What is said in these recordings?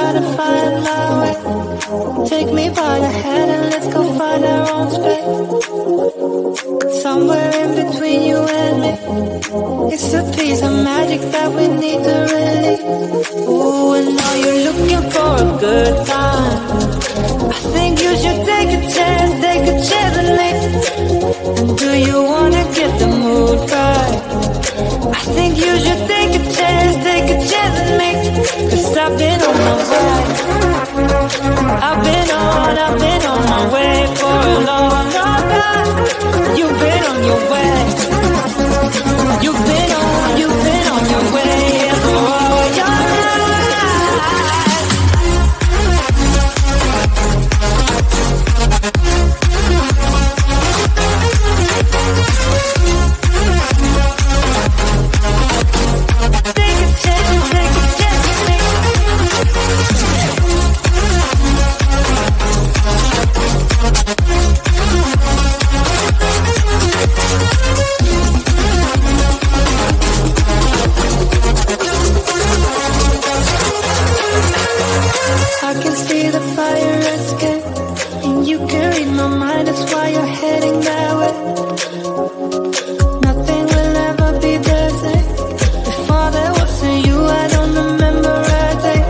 try to find my way. Take me by the hand and let's go find our own space. Somewhere in between you and me, it's a piece of magic that we need to release. Ooh, and now you're looking for a good time. I think you should take a chance with me. And do you wanna get the mood right? I think you should take a chance with me. 'Cause I've been on my way. I've been on my way for a long, long time. You've been on your way. You've been on your way for all your life. Take a chance with me. I can see the fire escape, and you can read my mind, that's why you're heading that way. Nothing will ever be the same. Before there wasn't you, I don't remember a day.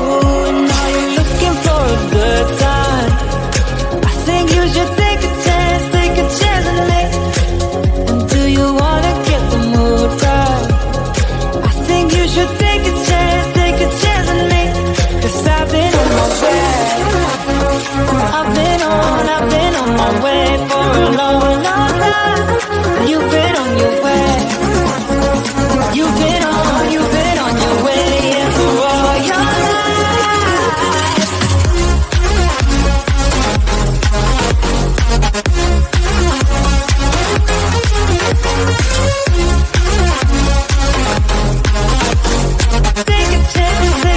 Oh, and now you're looking for a good time. I think you should take a chance with me. And do you wanna get the mood right? I think you should take a chance with me. 'Cause I've been on my way. I've been on my way for a long, long time. You've been on your way. You've been on your way for all your life. Take a chance with me.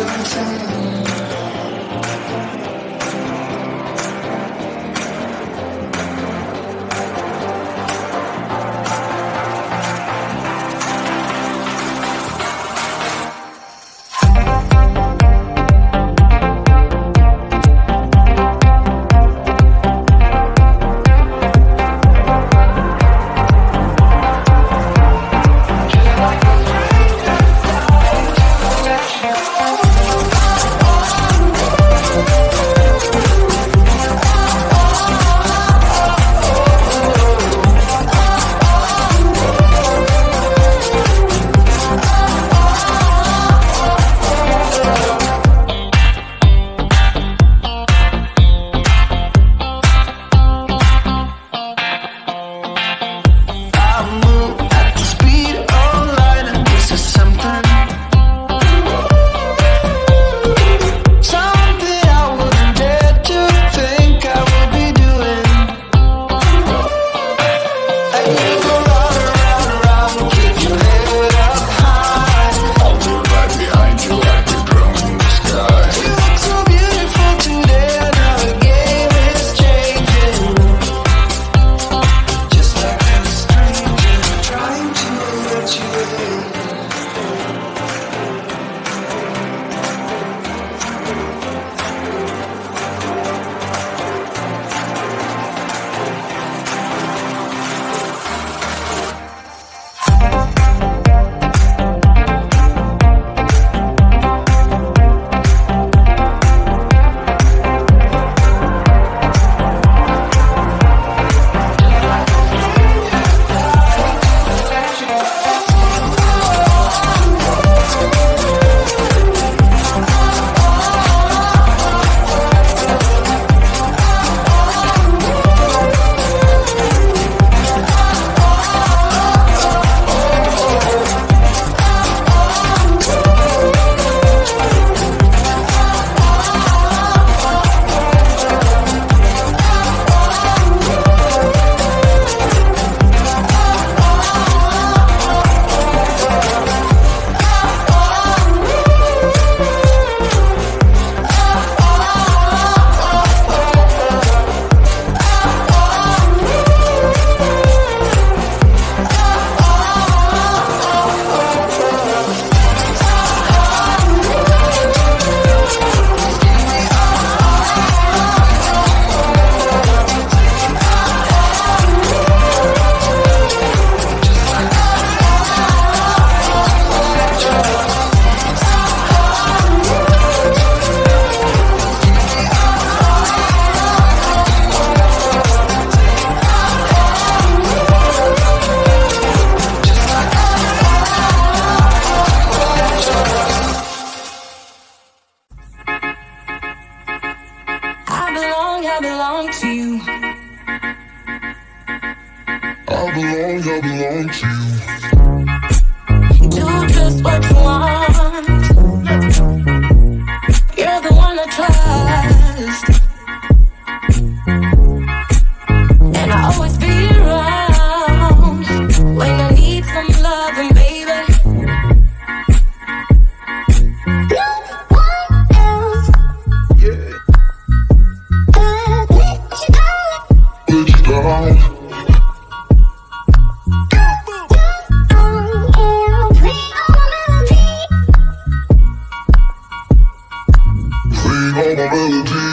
Something belong to you. Do just what you want. You're the one I trust, and I'll always be around when I need some loving, baby. No one else. Yeah. Let you down.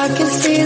I can see